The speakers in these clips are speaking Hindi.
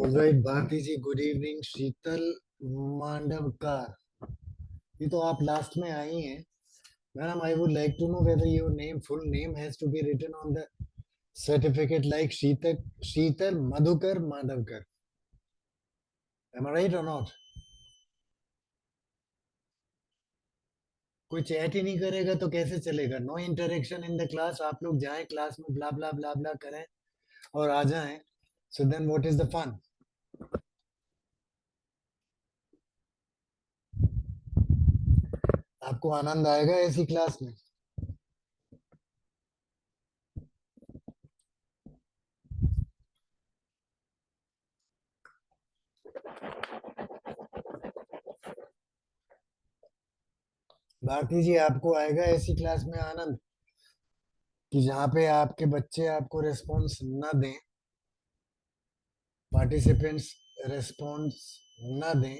Alright Bharati ji, good evening. Sheetal Mandavkar, ये तो आप लास्ट में आई हैं। Madam, I would like to know whether your name, full name has to be written on the certificate like Sheetal Madhukar Mandavkar. Am I right or not? कोई चैट ही नहीं करेगा तो कैसे चलेगा? No interaction in the class. आप लोग जाएं क्लास में, ब्ला ब्ला ब्ला ब्ला करें और आ जाएं। So then what is the fun? आपको आनंद आएगा ऐसी क्लास में? भारती जी, आपको आएगा ऐसी क्लास में आनंद कि जहाँ पे आपके बच्चे आपको रिस्पॉन्स न दें, पार्टिसिपेंट्स रिस्पॉन्स न दें?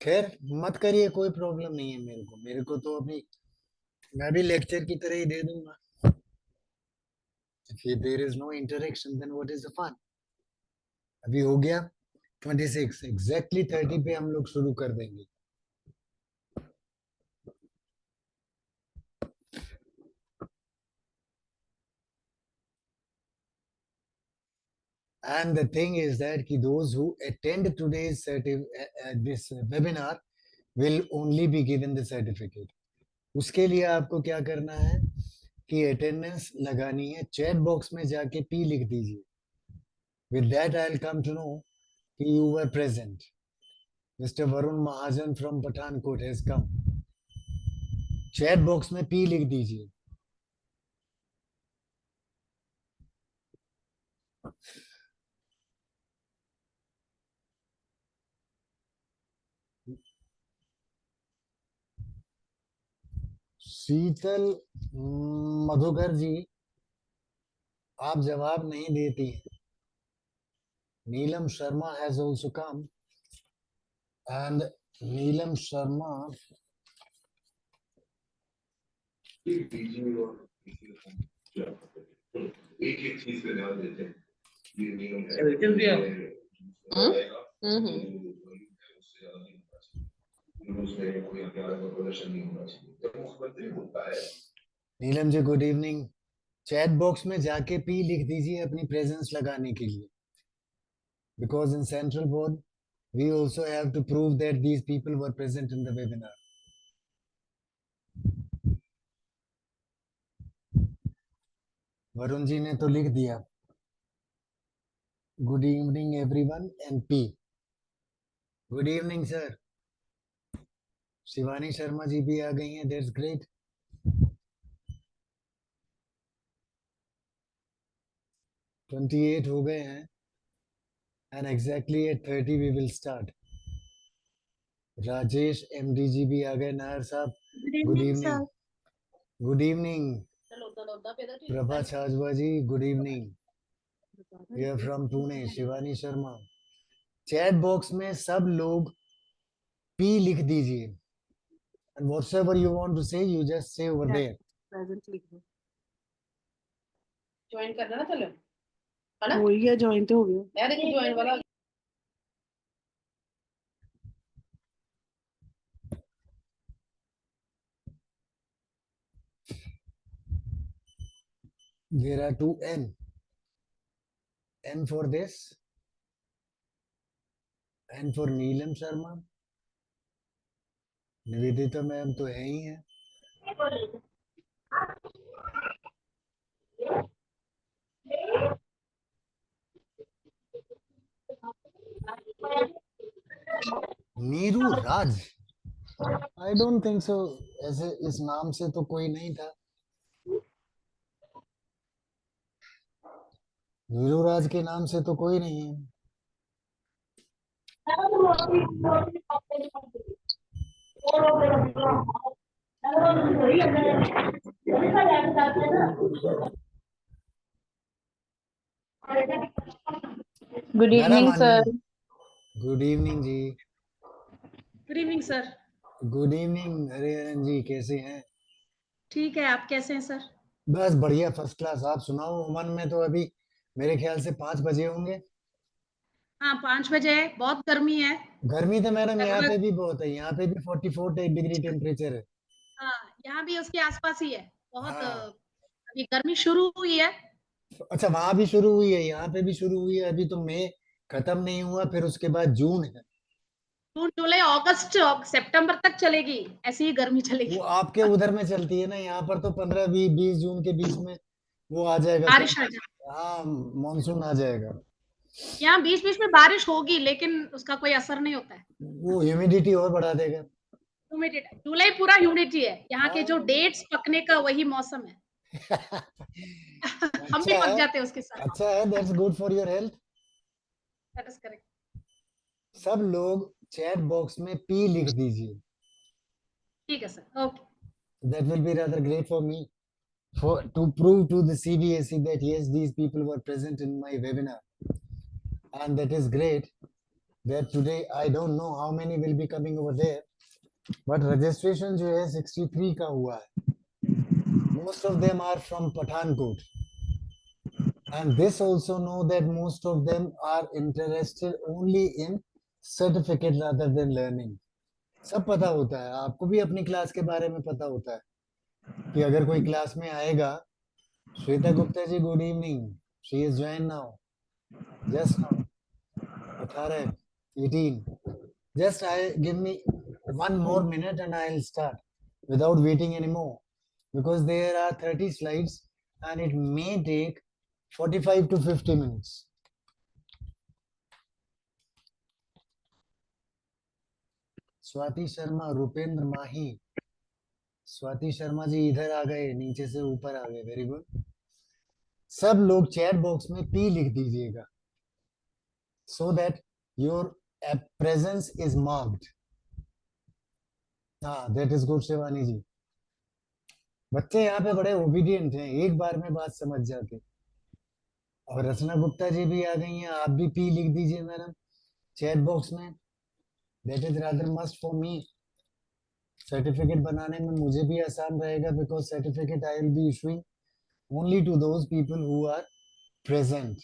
खैर, मत करिए, कोई प्रॉब्लम नहीं है। मेरे को तो अभी मैं भी लेक्चर की तरह ही दे दूंगा। If there is no interaction, then what is the fun? अभी हो गया 26, एग्जैक्टली 30 पे हम लोग शुरू कर देंगे। And the thing is that कि those who attend today's this webinar will only be given the certificate. उसके लिए आपको क्या करना है कि अटेंडेंस लगानी है। चैट बॉक्स में जाके पी लिख दीजिए। With that I'll come to know कि you were present. Mr. Varun Mahajan from Pathankot has come. Chat box में पी लिख दीजिए। शीतल मधुकर जी, आप जवाब नहीं देती हैं। Neelam Sharma has also come, and Neelam Sharma एक एक चीज पे ध्यान देते हैं। ये नियम है। उसमें कोई प्रदर्शन नहीं होना चाहिए। जब मुख्यमंत्री होता है। Neelam ji, good evening. Chat box में जाके पी लिख दीजिए अपनी प्रेजेंस लगाने के लिए, because in central board we also have to prove that these people were present in the webinar. Varun ji ने तो लिख दिया, good evening everyone and P. Good evening sir. Shivani Sharma ji भी आ गई हैं, दैट्स ग्रेट। ट्वेंटी 28 हो गए हैं and exactly at 30 we will start. Rajesh MD ji भी आ गए। नायर साहब, good evening. Good evening. Prabha Chhajwa ji, good evening. We are from Pune. Shivani Sharma. Chat box में सब लोग पी लिख दीजिए, and whatever you want to say you just say over there. Present लिख दो। ज्वाइन करना ना, चलो है ना। हो गया, ज्वाइन तो हो गया यार, ये ज्वाइन वाला There are two N. N for this, N for Neelam Sharma. Nivedita ma'am तो है ही है। नीरू राज, आई डोंट थिंक सो। ऐसे इस नाम से तो कोई नहीं था। नीरू राज के नाम से तो कोई नहीं है। Good evening sir. Good evening ji. Good evening sir. Good evening Hariharan ji, कैसे हैं? ठीक है, आप कैसे हैं सर? बस बढ़िया, फर्स्ट क्लास। आप सुनाओ। उमन में तो अभी मेरे ख्याल से 5 बजे होंगे। हाँ 5 बजे है, बहुत गर्मी है। गर्मी तो मैडम यहाँ लगभग पे भी बहुत है, यहाँ पे भी 44 डिग्री टेम्परेचर है। हाँ यहाँ भी उसके आसपास ही है बहुत हाँ अभी गर्मी शुरू हुई है। अच्छा, वहां भी शुरू हुई है, यहाँ पे भी शुरू हुई है। अभी तो मई खत्म नहीं हुआ, फिर उसके बाद जून है। जून जुलाई अगस्त सितंबर तक चलेगी, ऐसी ही गर्मी वो चलेगी। आपके उधर में चलती है ना, यहाँ पर तो 15-20 जून के बीच में वो आ जाएगा बारिश आ सब। जाए। हाँ, मानसून आ जाएगा। यहाँ बीच बीच में बारिश होगी लेकिन उसका कोई असर नहीं होता है। वो ह्यूमिडिटी और बढ़ा देगा। ह्यूमिडिटी जुलाई पूरा ह्यूमिडिटी है, यहाँ के जो हाँ डेट्स पकने का वही मौसम है। हम भी अच्छा पक है, जाते हैं उसके साथ। अच्छा है, that's good for your health. That is correct. सब लोग चैट बॉक्स में पी लिख दीजिए। ठीक है sir, okay. That will be rather great for me, for to prove to the CBSE that yes, these people were present in my webinar, and that is great. That today I don't know how many will be coming over there, but registration जो है 63 का हुआ है. Most of them are from Pathankot, and this also know that most of them are interested only in certificate rather than learning. सब पता होता है, आपको भी अपनी क्लास के बारे में पता होता है कि अगर कोई क्लास में आएगा, Shweta Gupta ji, good evening, she is join now, just now, 18, 18, just I give me one more minute and I'll start without waiting anymore, because there are 30 slides and it may take 45 to 50 minutes. Swati Sharma, Rupendra माही, स्वाति शर्मा जी इधर आ गए, नीचे से ऊपर आ गए, वेरी गुड। सब लोग चैट बॉक्स में पी लिख दीजिएगा, so that your presence is marked. हाँ, that is good शिवानी जी। बच्चे यहाँ पे बड़े ओबीडियंट हैं, एक बार में बात समझ जाते। और रचना गुप्ता जी भी आ गई हैं, आप भी पी लिख दीजिए मैडम चैट बॉक्स में। That is rather must for me. Certificate बनाने में मुझे भी आसान रहेगा, because certificate I will be issuing only to those people who are present.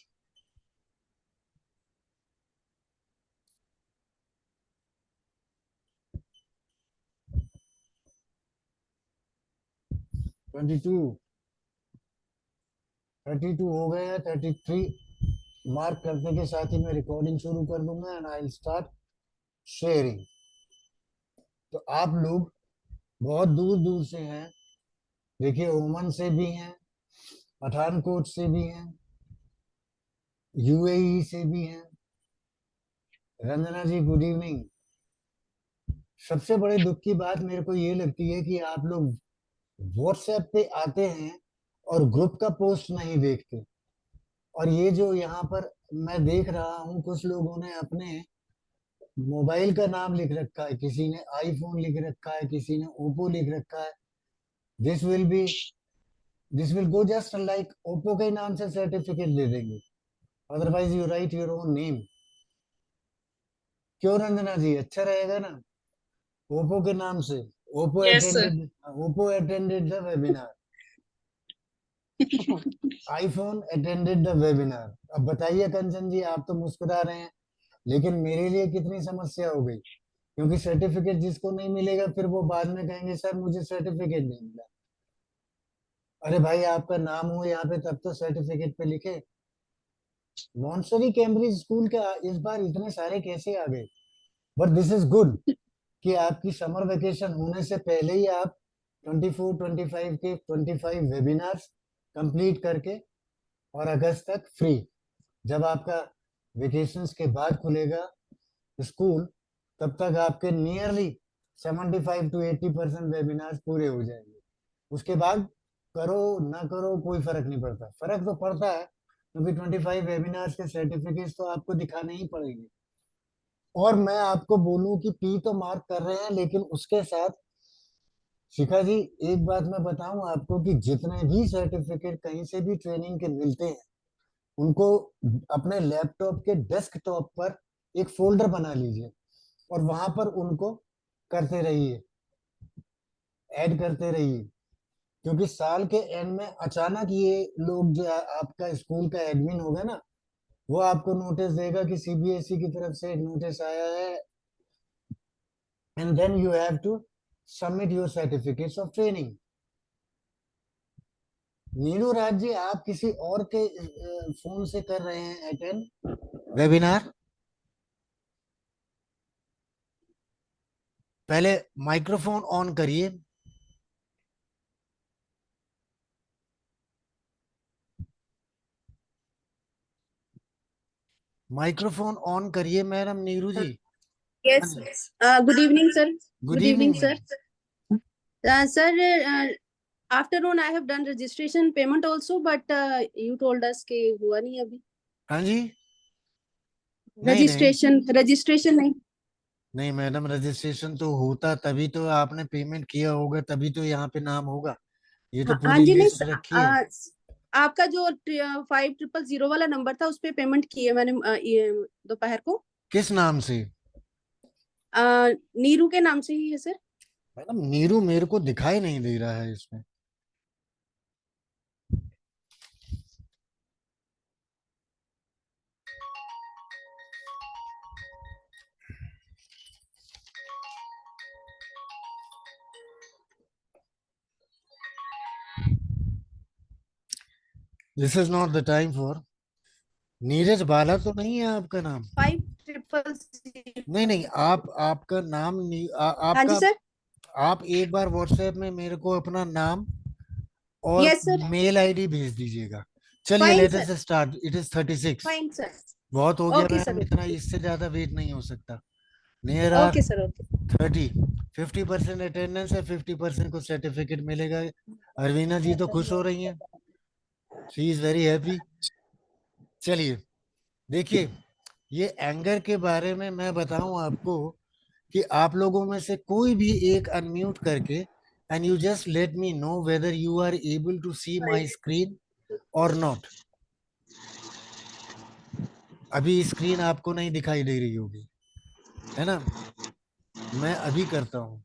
Twenty two 32 हो गया, 33 मार्क करने के साथ ही मैं रिकॉर्डिंग शुरू कर दूंगा and I will start sharing. तो आप लोग बहुत दूर दूर से हैं, देखिए ओमान से भी हैं, पठानकोट से भी हैं, यूएई से भी हैं। रंजना जी गुड इवनिंग। सबसे बड़े दुख की बात मेरे को ये लगती है कि आप लोग व्हाट्सएप पे आते हैं और ग्रुप का पोस्ट नहीं देखते। और ये जो यहाँ पर मैं देख रहा हूँ, कुछ लोगों ने अपने मोबाइल का नाम लिख रखा है, किसी ने आईफोन लिख रखा है, किसी ने ओप्पो लिख रखा है। This will be this will go just like Oppo के नाम से सर्टिफिकेट दे देंगे, otherwise you right your own name. क्यों रंजना जी, अच्छा रहेगा ना ओप्पो के नाम से? Oppo Yes, sir. Attended, Oppo attended the webinar, iPhone attended the webinar. अब बताइए कंचन जी, आप तो मुस्कुरा रहे हैं, लेकिन मेरे लिए कितनी समस्या हो गई, क्योंकि सर्टिफिकेट जिसको नहीं मिलेगा फिर वो बाद में कहेंगे सर मुझे सर्टिफिकेट नहीं मिला। अरे भाई, आपका नाम हो यहाँ पे तब तो सर्टिफिकेट पे लिखे। मॉन्टेसरी कैम्ब्रिज स्कूल के इस बार इतने सारे कैसे आ गए? बट दिस इज गुड कि आपकी समर वेकेशन होने से पहले ही आप 24-25 के 25 वेबिनार्स कंप्लीट करके और अगस्त तक फ्री। जब आपका वेकेशंस के बाद खुलेगा स्कूल, तब तक आपके नियरली 75 to 80% वेबिनार्स पूरे हो जाएंगे। उसके बाद करो ना करो कोई फर्क नहीं पड़ता, फर्क तो पड़ता है क्योंकि 25 वेबिनार्स के सर्टिफिकेट्स तो आपको दिखाने ही पड़ेंगे। और मैं आपको बोलूं कि पी तो मार्क कर रहे हैं, लेकिन उसके साथ शिखा जी एक बात मैं बताऊं आपको कि जितने भी सर्टिफिकेट कहीं से भी ट्रेनिंग के मिलते हैं, उनको अपने लैपटॉप के डेस्कटॉप पर एक फोल्डर बना लीजिए और वहां पर उनको करते रहिए, ऐड करते रहिए। क्योंकि साल के एंड में अचानक ये लोग जो आपका स्कूल का एडमिन होगा ना, वो आपको नोटिस देगा कि सीबीएसई की तरफ से एक नोटिस आया है, and then you have to submit your certificates of training. Neeru Raj ji, आप किसी और के फोन से कर रहे हैं अटेंड वेबिनार? पहले माइक्रोफोन ऑन करिए। माइक्रोफोन ऑन करिए madam Neeru ji. Yes. Good evening, sir. Good Good evening evening, sir. Sir, after on I have done registration payment also, but you told us कि हुआ नहीं अभी. हाँ जी। नहीं Registration नहीं. नहीं मैडम, रजिस्ट्रेशन तो होता तभी तो आपने पेमेंट किया होगा, तभी तो यहाँ पे नाम होगा। ये तो हाँ पूरी जी, नहीं लिस्ट रखी है। आपका जो 5000 वाला नंबर था उस पे पेमेंट किए मैंने ये दोपहर को। किस नाम से? नीरू के नाम से ही है सर। मैडम नीरू मेरे को दिखाई नहीं दे रहा है इसमें। This is not the time for. Neeraj Bala तो नहीं है आपका नाम? 5000। नहीं नहीं, आपका नाम हाँ जी आपका सर। आप एक बार व्हाट्सएप में मेरे को अपना नाम और यस सर। मेल आईडी भेज दीजिएगा। चलिए fine let sir. Us start. It is 36। Fine sir. बहुत हो गया ओके मैम, सर। इतना इससे ज्यादा वेट नहीं हो सकता। Near are okay sir. Okay 30। 50% attendance है, 50% को सर्टिफिकेट मिलेगा। अरवीना जी तो खुश हो रही हैं, शी इज वेरी हैप्पी। चलिए देखिए, ये एंगर के बारे में मैं बताऊं आपको कि आप लोगों में से कोई भी एक अनम्यूट करके and you just let me know whether you are able to see my screen or not. अभी स्क्रीन आपको नहीं दिखाई दे रही होगी, है ना? मैं अभी करता हूं।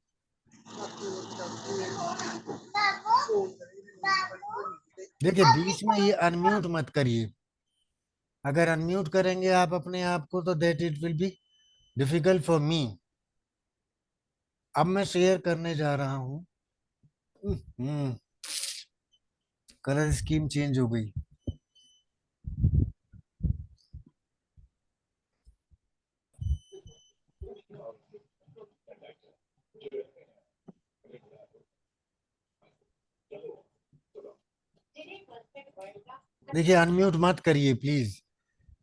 देखिए बीच में ये अनम्यूट मत करिए। अगर अनम्यूट करेंगे आप अपने आप को तो that it will be difficult for me. अब मैं शेयर करने जा रहा हूं। कलर स्कीम चेंज हो गई। देखिए अनम्यूट मत करिए प्लीज,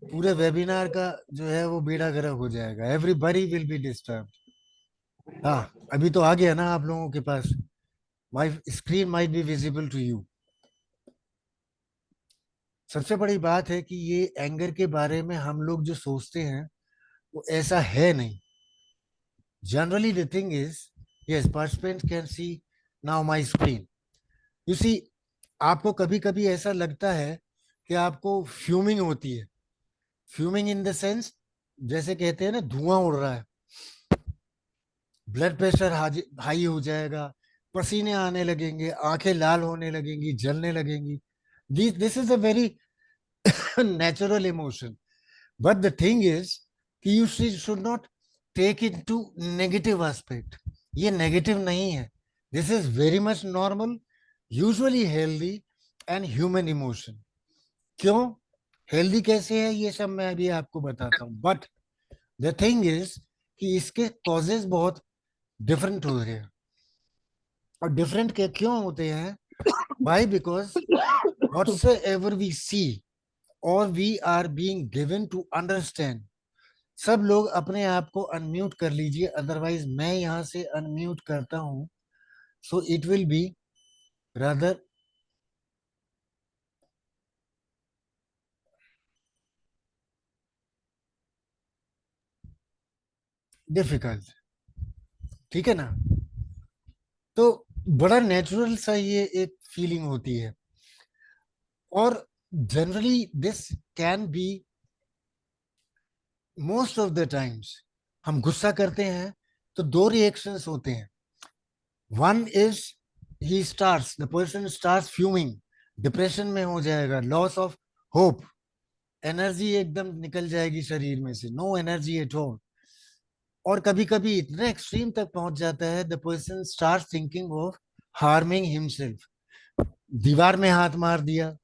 पूरे वेबिनार का जो है वो बेड़ा गर्क हो जाएगा। Everybody will be disturb. हाँ अभी तो आ गया ना आप लोगों के पास। My screen might be visible to you. सबसे बड़ी बात है कि ये एंगर के बारे में हम लोग जो सोचते हैं वो ऐसा है नहीं। Generally the thing is, yes participant can see now my screen. You see, आपको कभी कभी ऐसा लगता है कि आपको फ्यूमिंग होती है। फ्यूमिंग इन द सेंस, जैसे कहते हैं ना धुआं उड़ रहा है, ब्लड प्रेशर हाई हो जाएगा, पसीने आने लगेंगे, आंखें लाल होने लगेंगी, जलने लगेंगी। This is a very natural emotion, but the thing is कि you should not take it to negative aspect. ये नेगेटिव नहीं है, this is very much normal, usually healthy and human emotion. क्यों हेल्दी कैसे है ये सब मैं अभी आपको बताता हूँ, बट द थिंग इज कि इसके कॉजेज बहुत डिफरेंट हो रहे हैं। और डिफरेंट के क्यों होते हैं? Why? Because whatsoever we see or we are being given to understand। सब लोग अपने आप को अनम्यूट कर लीजिए, अदरवाइज मैं यहां से अनम्यूट करता हूं, so it will be rather difficult. ठीक है ना? तो बड़ा नेचुरल सा ये एक फीलिंग होती है। और generally this can be most of the times, हम गुस्सा करते हैं तो दो रिएक्शंस होते हैं। One is the person starts fuming, depression में हो जाएगा, लॉस ऑफ होप, एनर्जी एकदम निकल जाएगी शरीर में से, नो एनर्जी एट ऑल। और कभी कभी इतना एक्सट्रीम तक पहुंच जाता है, the person start thinking of harming himself. दीवार में हाथ मार दिया,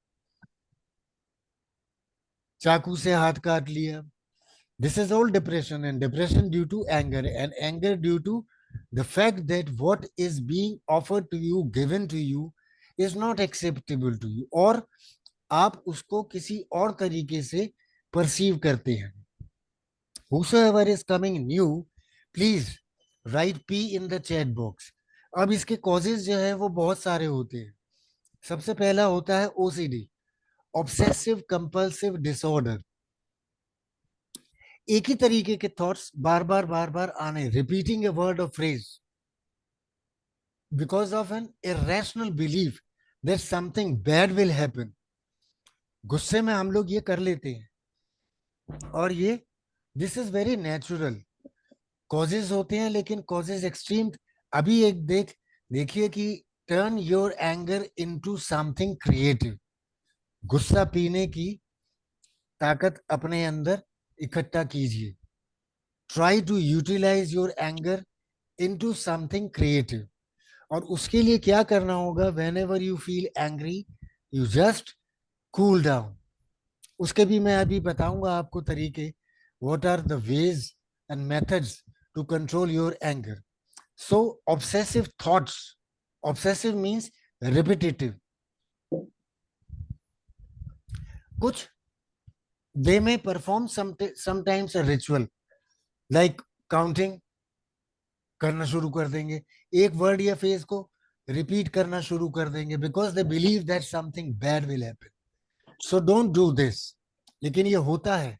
चाकू से हाथ काट लिया। This is all depression, and depression due to anger, and anger due to the fact that what is being offered to you, given to you, is not acceptable to you, और आप उसको किसी और तरीके से परसीव करते हैं। Whosoever is coming new, please write P in the chat box। अब इसके causes जो है वो बहुत सारे होते हैं। सबसे पहला होता है OCD, ऑब्सेसिव कंपल्सिव डिसऑर्डर। एक ही तरीके के थॉट्स बार बार आने, रिपीटिंग ए वर्ड और phrase because of an irrational belief that something bad will happen. गुस्से में हम लोग ये कर लेते हैं, और ये this is very natural. Causes होते हैं, लेकिन कॉजेज एक्सट्रीम। अभी एक देखिए कि turn your anger into something creative. गुस्सा पीने की ताकत अपने अंदर इकट्ठा कीजिए। Try to utilize your anger into something creative. और उसके लिए क्या करना होगा, whenever you feel angry, you just cool down. उसके भी मैं अभी बताऊंगा आपको तरीके, what are the ways and methods to control your anger. So obsessive thoughts, obsessive means repetitive. कुछ they may perform sometimes a ritual like counting, करना शुरू कर देंगे, एक वर्ड या फेज को रिपीट करना शुरू कर देंगे, because they believe that something bad will happen. So don't do this. लेकिन ये होता है।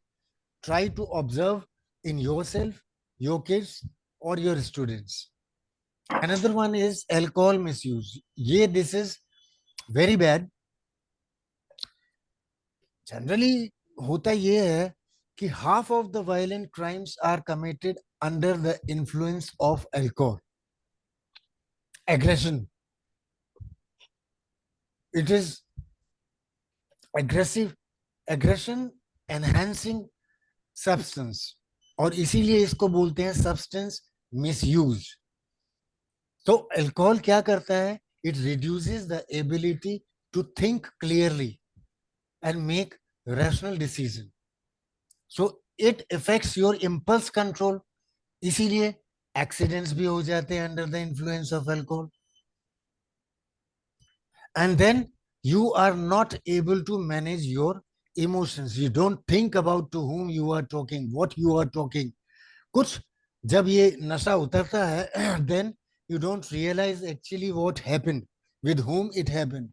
Try to observe in yourself, your kids और your students. Another one is alcohol misuse. ये this is very bad. Generally होता ये है कि half of the violent crimes are committed under the influence of alcohol. Aggression. It is aggressive, aggression enhancing substance, और इसीलिए इसको बोलते हैं substance misuse। तो अल्कोहल क्या करता है, it reduces the ability to think clearly and make rational decision. So it affects your impulse control। इसीलिए एक्सीडेंट्स भी हो जाते हैं under the influence of alcohol. And then you are not able to manage your emotions. You don't think about to whom you are talking, what you are talking। कुछ जब ये नशा उतरता है, then you don't realize actually what happened, with whom it happened।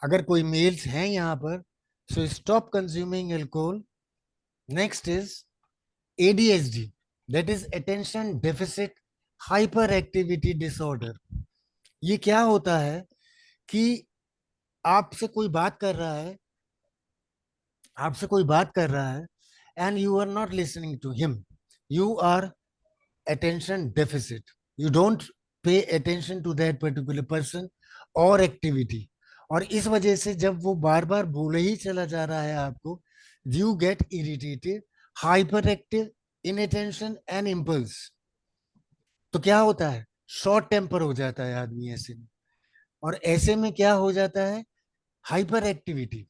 अगर कोई मेल्स हैं यहाँ पर, so stop consuming alcohol। Next is ADHD, that is attention deficit hyperactivity disorder। ये क्या होता है कि आपसे कोई बात कर रहा है, आपसे कोई बात कर रहा है, and you are not listening to him, you are attention deficit, you don't pay attention to that particular person or activity। और इस वजह से जब वो बार बार बोले ही चला जा रहा है आपको, you get irritated, hyperactive, inattention and impulse। तो क्या होता है, शॉर्ट टेम्पर हो जाता है आदमी ऐसे में। और ऐसे में क्या हो जाता है, हाइपर एक्टिविटी।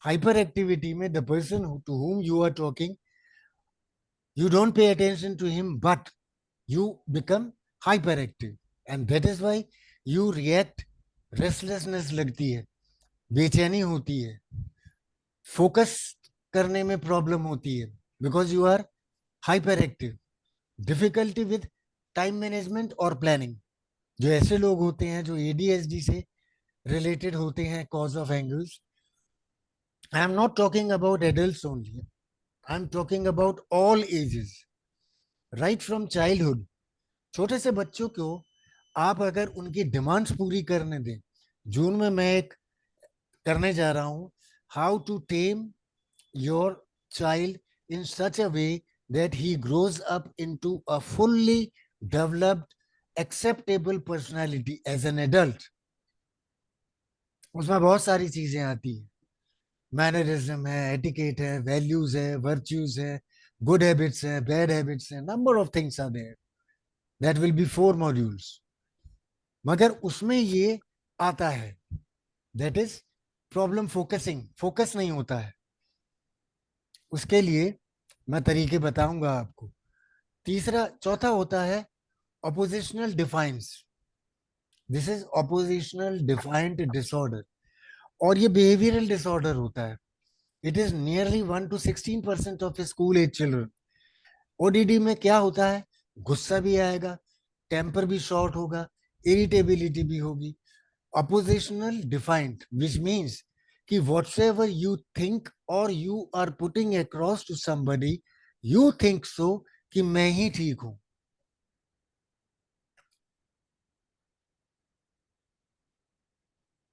हाइपर एक्टिविटी में the person to whom you are talking, you don't pay attention to him, but you become hyperactive, and that is why you react, restlessness लगती है, बेचैनी होती है, फोकस करने में प्रॉब्लम होती है, because you are hyperactive. Difficulty with time management और प्लानिंग। जो ऐसे लोग होते हैं जो ADHD से रिलेटेड होते हैं, cause of angers, I am not talking about adults only, I am talking about all ages, right from childhood. छोटे से बच्चों को आप अगर उनकी डिमांड्स पूरी करने दें, जून में मैं एक करने जा रहा हूं, how to tame your child in such a way that he grows up into a fully developed, acceptable personality as an adult। उसमें बहुत सारी चीजें आती हैं, मैनरिज्म है, एटिकेट है, वैल्यूज है, वर्च्यूज है, गुड हैबिट्स है, बैड हैबिट्स है, number of things are there. That will be 4 modules. मगर उसमें ये आता है, that is problem focusing. Focus नहीं होता है. उसके लिए मैं तरीके बताऊंगा आपको. चौथा होता है oppositional defiance. This is oppositional defiant disorder. और ये बिहेवियरल डिसऑर्डर होता है. It is nearly 1 to 16% of school age children. ODD में क्या होता है? गुस्सा भी आएगा, टेम्पर भी शॉर्ट होगा, इरिटेबिलिटी भी होगी. ऑपोजिशनल डिफाइंड विच मीन्स कि whatsoever you think or you are putting across to somebody, you think so कि मैं ही ठीक हूं.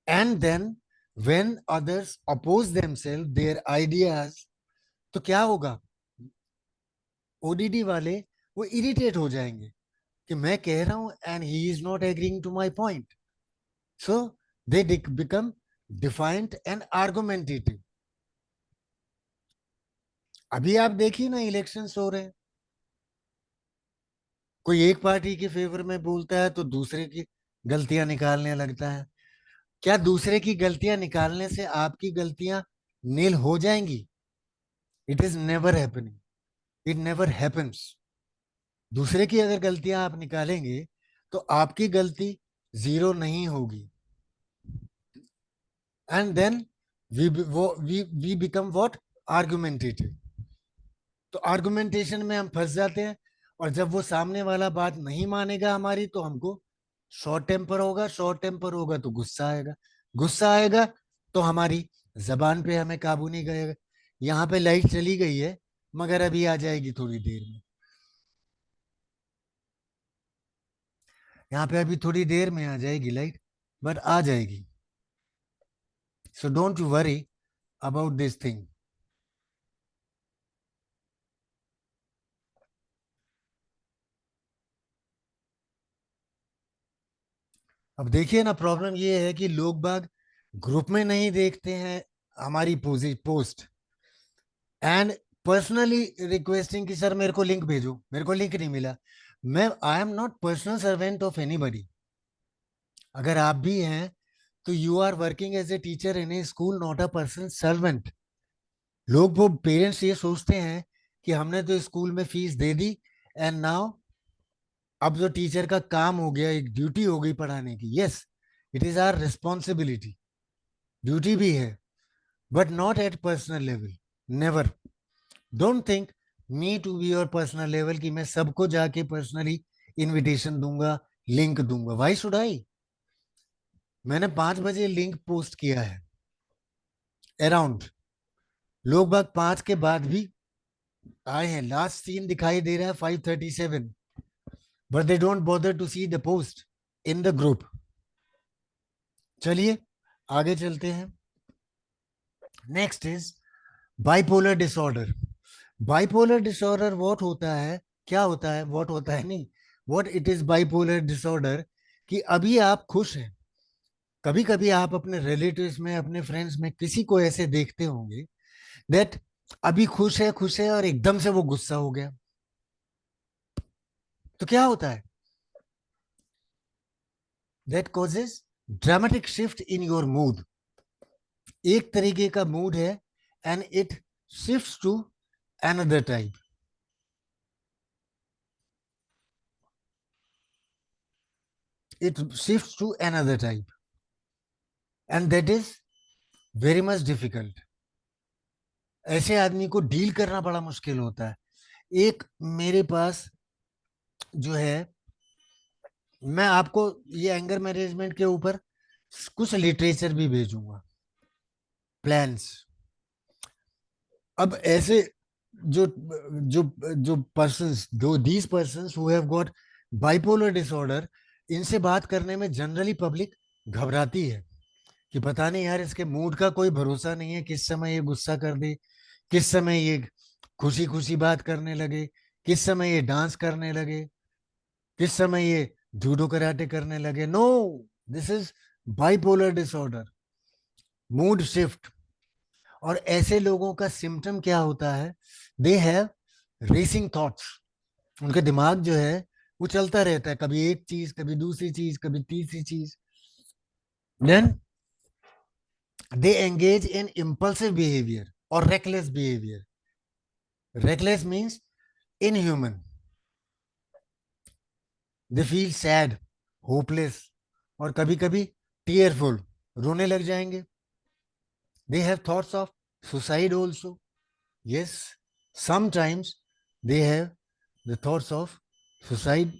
And then when others oppose themselves their ideas, तो क्या होगा? ओडीडी वाले वो इरिटेट हो जाएंगे कि मैं कह रहा हूं and he is not agreeing to my point. So they become defiant and argumentative. अभी आप देखिए ना, इलेक्शंस हो रहे हैं, कोई एक पार्टी के फेवर में बोलता है तो दूसरे की गलतियां निकालने लगता है. क्या दूसरे की गलतियां निकालने से आपकी गलतियां नील हो जाएंगी? It is never happening. It never happens. दूसरे की अगर गलतियां आप निकालेंगे तो आपकी गलती जीरो नहीं होगी. And then we become what? Argumentative. तो आर्गुमेंटेशन में हम फंस जाते हैं. और जब वो सामने वाला बात नहीं मानेगा हमारी तो हमको शॉर्ट टेम्पर होगा. शॉर्ट टेम्पर होगा तो गुस्सा आएगा. गुस्सा आएगा तो हमारी जबान पे हमें काबू नहीं करेगा. यहाँ पे लाइट चली गई है मगर अभी आ जाएगी थोड़ी देर में. यहाँ पे अभी थोड़ी देर में आ जाएगी लाइट, बट आ जाएगी. So don't you worry about this thing. अब देखिए ना, प्रॉब्लम ये है कि लोग बाग ग्रुप में नहीं देखते हैं हमारी पोस्ट एंड पर्सनली रिक्वेस्टिंग कि सर मेरे को लिंक भेजो. मेरे को लिंक नहीं मिला. मैं I am not personal servant of anybody. अगर आप भी हैं तो you are working as a teacher in a school, not a personal servant. लोग, वो पेरेंट्स ये सोचते हैं कि हमने तो स्कूल में fees they the and now अब जो टीचर का काम हो गया, एक ड्यूटी हो गई पढ़ाने की. Yes, it is our responsibility. Duty भी है, but not at personal level. Never. Don't think me to be your personal level कि मैं सबको जाके पर्सनली इनविटेशन दूंगा, लिंक दूंगा. Why should I? मैंने 5 बजे लिंक पोस्ट किया है अराउंड. लोग बाग 5 के बाद भी आए हैं. लास्ट सीन दिखाई दे रहा है 5:37, but they don't bother to see the post in the group. चलिए आगे चलते हैं. Next is bipolar disorder. Bipolar disorder what होता है? क्या होता है? व्हाट होता है नहीं, what it is bipolar disorder. कि अभी आप खुश हैं, कभी कभी आप अपने रिलेटिव्स में, अपने फ्रेंड्स में किसी को ऐसे देखते होंगे दैट अभी खुश है और एकदम से वो गुस्सा हो गया. तो क्या होता है? That causes dramatic shift in your mood. एक तरीके का मूड है and it shifts to another type. It shifts to another type and that is very much difficult. ऐसे आदमी को डील करना बड़ा मुश्किल होता है. एक मेरे पास जो है, मैं आपको ये एंगर मैनेजमेंट के ऊपर कुछ लिटरेचर भी भेजूंगा, प्लान्स. अब ऐसे जो जो जो पर्सन्स, जो these persons who have got bipolar disorder, इनसे बात करने में जनरली पब्लिक घबराती है कि पता नहीं यार, इसके मूड का कोई भरोसा नहीं है, किस समय ये गुस्सा कर दे, किस समय ये खुशी खुशी बात करने लगे, किस समय ये डांस करने लगे, किस समय ये जूडो कराटे करने लगे. No, this is bipolar disorder, mood shift. और ऐसे लोगों का सिम्टम क्या होता है? They have racing thoughts. उनके दिमाग जो है वो चलता रहता है, कभी एक चीज, कभी दूसरी चीज, कभी तीसरी चीज. Then they engage in impulsive behavior or reckless behavior. Reckless means inhuman. They feel sad, hopeless, और कभी कभी tearful, रोने लग जाएंगे. They have thoughts of suicide also. Yes, sometimes they have the thoughts of suicide.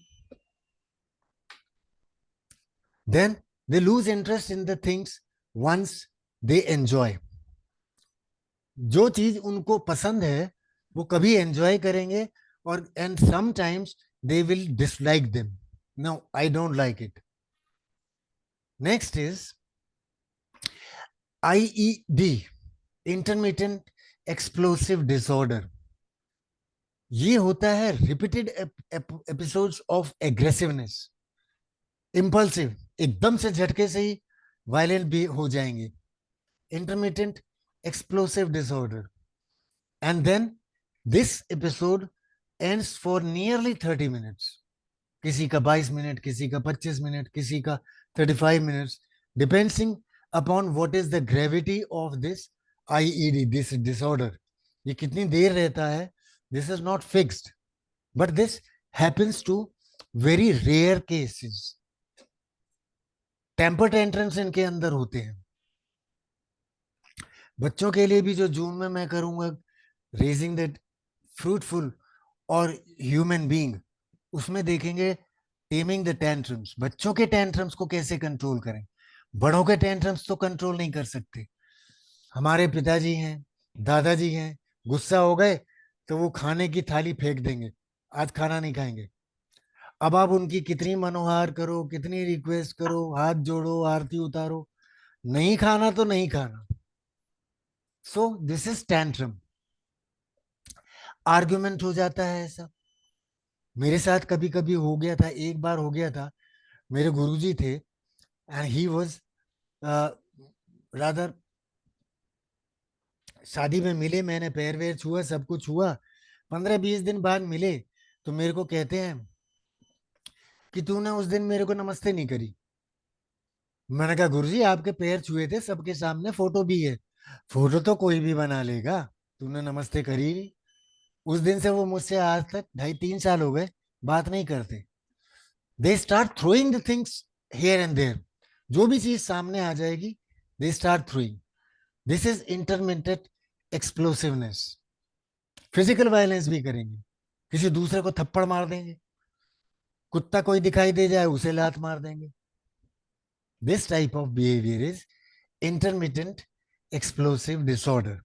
Then they lose interest in the things once they enjoy. जो चीज उनको पसंद है वो कभी एंजॉय करेंगे, और and sometimes they will dislike them. No, I don't like it. Next is IED, intermittent explosive disorder. ये होता है repeated episodes of aggressiveness, impulsive, एकदम से झटके से ही वायलेंट भी हो जाएंगे. Intermittent explosive disorder, and then this episode ends for nearly 30 minutes. किसी का 22 मिनट, किसी का 25 मिनट, किसी का 35 minutes, depending upon what is the gravity of this IED, this disorder. ये कितनी देर रहता है, this is not fixed, but this happens to very rare cases. Temper tantrums इनके अंदर होते हैं. बच्चों के लिए भी जो जून में मैं करूंगा रेजिंग दैट फ्रूटफुल और ह्यूमन बीइंग, उसमें देखेंगे टेमिंग द टेंट्रम्स. बच्चों के टेंट्रम्स को कैसे कंट्रोल करें. बड़ों के टेंट्रम्स तो कंट्रोल नहीं कर सकते. हमारे पिताजी हैं, दादाजी हैं, गुस्सा हो गए तो वो खाने की थाली फेंक देंगे, आज खाना नहीं खाएंगे. अब आप उनकी कितनी मनोहार करो, कितनी रिक्वेस्ट करो, हाथ जोड़ो, आरती उतारो, नहीं खाना तो नहीं खाना. So this is tantrum. Argument हो जाता है ऐसा. मेरे साथ कभी कभी हो गया था, एक बार हो गया था. मेरे गुरुजी थे एंड ही वाज रादर, शादी में मिले, मैंने पैर वैर छुआ, सब कुछ हुआ. 15-20 दिन बाद मिले तो मेरे को कहते हैं कि तूने उस दिन मेरे को नमस्ते नहीं करी. मैंने कहा गुरुजी आपके पैर छुए थे सबके सामने, फोटो भी है. फोटो तो कोई भी बना लेगा, तूने नमस्ते करी नहीं. उस दिन से वो मुझसे आज तक 2.5-3 साल हो गए बात नहीं करते. They start throwing the things here and there. जो भी चीज सामने आ जाएगी they start throwing. This is intermittent explosiveness. Physical violence भी करेंगे, किसी दूसरे को थप्पड़ मार देंगे, कुत्ता कोई दिखाई दे जाए उसे लात मार देंगे. This type of behaviour is intermittent explosive disorder.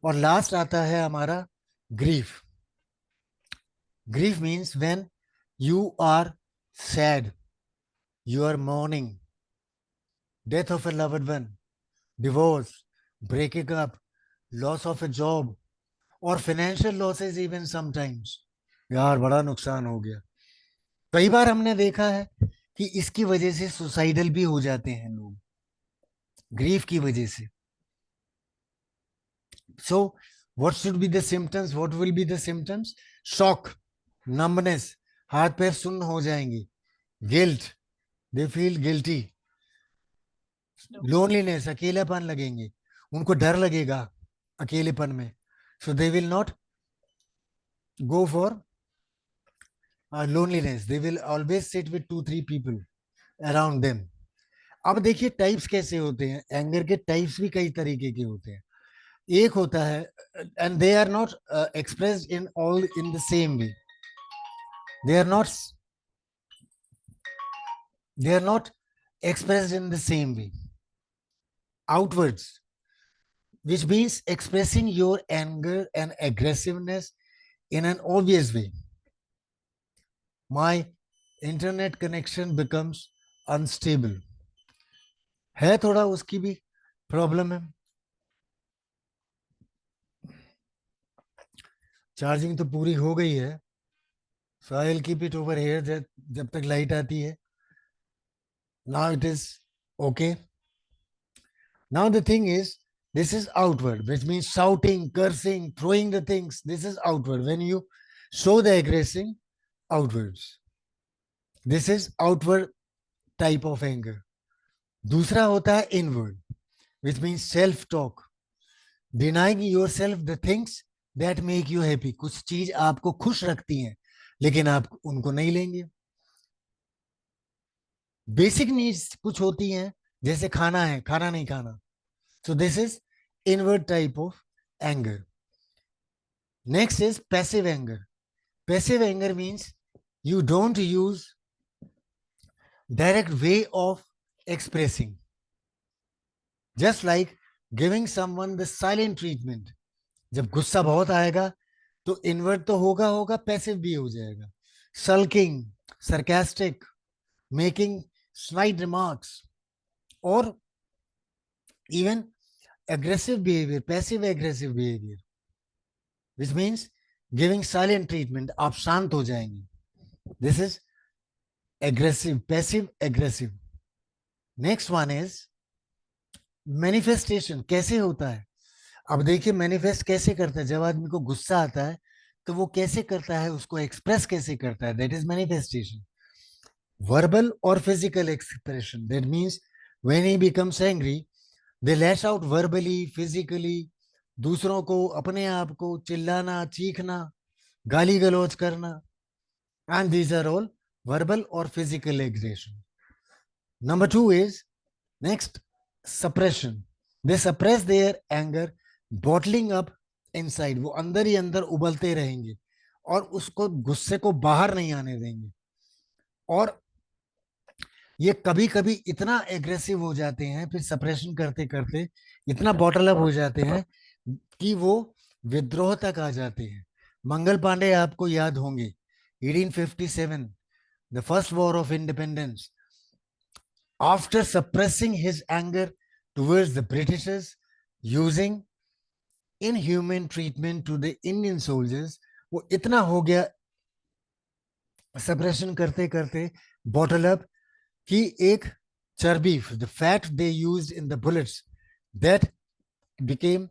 और लास्ट आता है हमारा grief. Grief means when you are sad, you are mourning death of a loved one, divorce, breaking up, loss of a job, or financial losses even sometimes. यार बड़ा नुकसान हो गया. कई बार हमने देखा है कि इसकी वजह से सुसाइडल भी हो जाते हैं लोग, ग्रीफ की वजह से. So what should be the symptoms? What will be the symptoms? Shock, numbness, हाथ पैर सुन्न हो जाएंगे. Guilt, they feel guilty. Loneliness, अकेलापन लगेंगे, उनको डर लगेगा अकेलेपन में. So they will not go for loneliness. They will always sit with 2-3 people around them. अब देखिए टाइप्स कैसे होते हैं. एंगर के टाइप्स भी कई तरीके के होते हैं. एक होता है, and they are not expressed in all in the same way. They are not expressed in the same way outwards, which means expressing your anger and aggressiveness in an obvious way. My internet connection becomes unstable. है थोड़ा उसकी भी प्रॉब्लम है. चार्जिंग तो पूरी हो गई है. So I'll keep it over here जब तक लाइट आती है. Now it is okay. Now the thing is This is outward, which means shouting, cursing, throwing the things. This is outward. When you show the aggression outwards, this is outward type of anger. दूसरा होता है inward, which means self-talk. Denying yourself the things that make you happy. कुछ चीज आपको खुश रखती हैं, लेकिन आप उनको नहीं लेंगे. बेसिक नीड्स कुछ होती हैं, जैसे खाना है, खाना नहीं खाना. So this is inward type of anger. Next is passive anger. Passive anger means you don't use direct way of expressing. Just like giving someone the silent treatment. जब गुस्सा बहुत आएगा तो इनवर्ट तो होगा, पैसिव भी हो जाएगा. Sulking, sarcastic, making snide remarks, or even aggressive behavior, passive aggressive behavior, which means giving silent treatment. आप शांत हो जाएंगे. This is aggressive, passive aggressive. Next one is manifestation. कैसे होता है? अब देखिए मैनिफेस्ट कैसे करता है. जब आदमी को गुस्सा आता है तो वो कैसे करता है, उसको एक्सप्रेस कैसे करता है. That is manifestation. वर्बल और physical expression. That means when he becomes angry they lash out verbally, physically, दूसरों को, अपने आप को चिल्लाना, चीखना, गाली गलौज करना. And these are all verbal or physical aggression. Number 2 is next, suppression. They suppress their anger, bottling up inside. वो अंदर ही अंदर उबलते रहेंगे और उसको, गुस्से को बाहर नहीं आने देंगे. और ये कभी कभी इतना एग्रेसिव हो जाते हैं, फिर सप्रेशन करते करते इतना बॉटल अप हो जाते हैं कि वो विद्रोह तक आ जाते हैं. मंगल पांडे आपको याद होंगे, 1857, the first war of independence. After suppressing his anger towards the Britishers, using inhuman treatment to the Indian soldiers, वो इतना हो गया suppression करते करते bottle up कि एक चर्बी, the fat they used in the bullets, that became,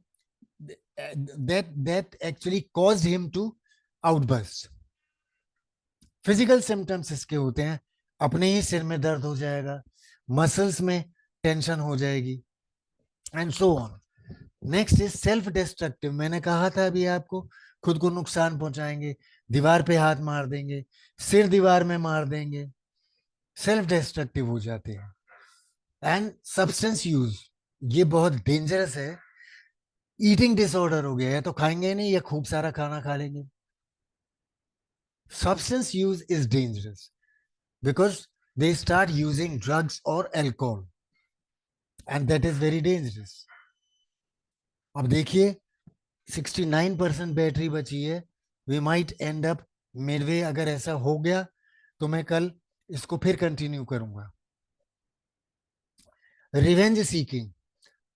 that actually caused him to outburst. Physical symptoms इसके होते हैं, अपने ही सिर में दर्द हो जाएगा, मसल्स में टेंशन हो जाएगी, and so on. Next is self destructive. मैंने कहा था अभी आपको, खुद को नुकसान पहुंचाएंगे, दीवार पे हाथ मार देंगे, सिर दीवार में मार देंगे, सेल्फ डिस्ट्रक्टिव हो जाते हैं. एंड सब्सटेंस यूज, ये बहुत डेंजरस है. ईटिंग डिसऑर्डर हो गया है तो खाएंगे नहीं या खूब सारा खाना खा लेंगे. Substance use is dangerous because they start using drugs or alcohol, and that is very dangerous. अब देखिए 69% बैटरी बची है. We might end up midway. अगर ऐसा हो गया तो मैं कल इसको फिर कंटिन्यू करूंगा. Revenge seeking.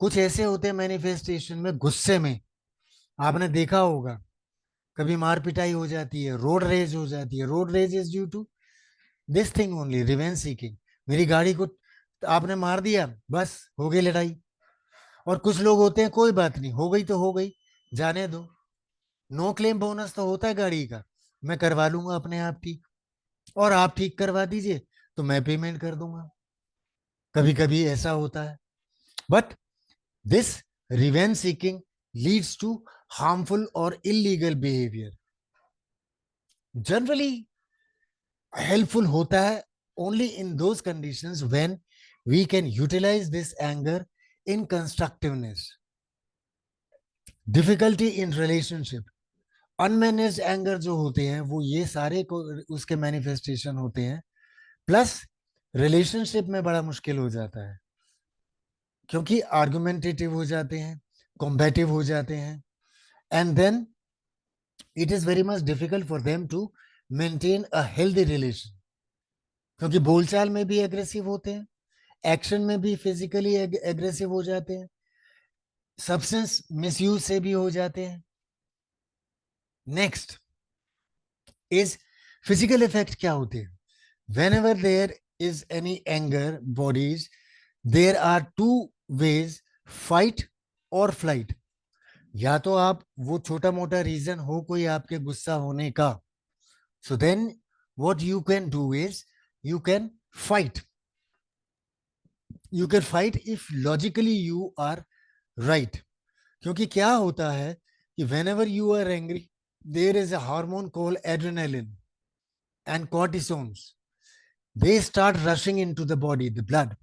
कुछ ऐसे होते हैं मैनिफेस्टेशन में, गुस्से में आपने देखा होगा कभी मार पिटाई हो जाती है, रोड रेज हो जाती है. Road rage is due to this thing only, revenge seeking. मेरी गाड़ी को आपने मार दिया, बस हो गई लड़ाई. और कुछ लोग होते हैं, कोई बात नहीं, हो गई तो हो गई, जाने दो, नो क्लेम बोनस तो होता है गाड़ी का, मैं करवा लूंगा अपने आप ठीक, और आप ठीक करवा दीजिए तो मैं पेमेंट कर दूंगा. कभी कभी ऐसा होता है. But this revenge seeking leads to harmful or illegal behavior. Generally helpful होता है only in those conditions when we can utilize this anger in constructiveness. Difficulty in relationship. Unmanaged anger जो होते हैं वो ये सारे को उसके manifestation होते हैं. प्लस रिलेशनशिप में बड़ा मुश्किल हो जाता है क्योंकि आर्गुमेंटेटिव हो जाते हैं, कॉम्बेटिव हो जाते हैं. And then it is very much difficult for them to maintain a healthy relation. क्योंकि बोलचाल में भी एग्रेसिव होते हैं, एक्शन में भी फिजिकली एग्रेसिव हो जाते हैं, सब्सटेंस मिसयूज से भी हो जाते हैं. Next is physical effect. क्या होते हैं? whenever there is any anger bodies, there are two ways: fight और फ्लाइट, या तो आप वो छोटा मोटा रीजन हो कोई आपके गुस्सा होने का, so then what you can do is you can fight. You can fight if logically you are right. क्योंकि क्या होता है कि whenever you are angry, there is a hormone called adrenaline and cortisols. They start rushing into the body, the blood.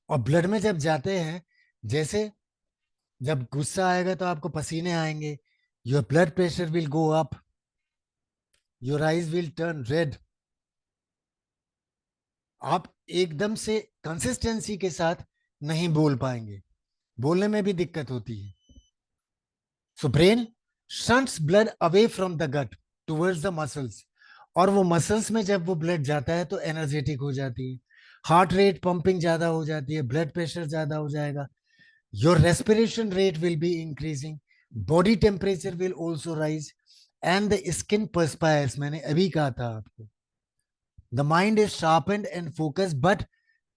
और ब्लड में जब जाते हैं, जैसे जब गुस्सा आएगा तो आपको पसीने आएंगे, your blood pressure will go up, your eyes will turn red. आप एकदम से कंसिस्टेंसी के साथ नहीं बोल पाएंगे, बोलने में भी दिक्कत होती है. So brain shunts blood away from the gut towards the muscles. और वो मसल्स में जब वो ब्लड जाता है तो एनर्जेटिक हो जाती है, हार्ट रेट पंपिंग ज्यादा हो जाती है, ब्लड प्रेशर ज्यादा हो जाएगा, your respiration rate will be increasing, body temperature will also rise and the skin perspires. मैंने अभी कहा था आपको, the mind is sharpened and focus but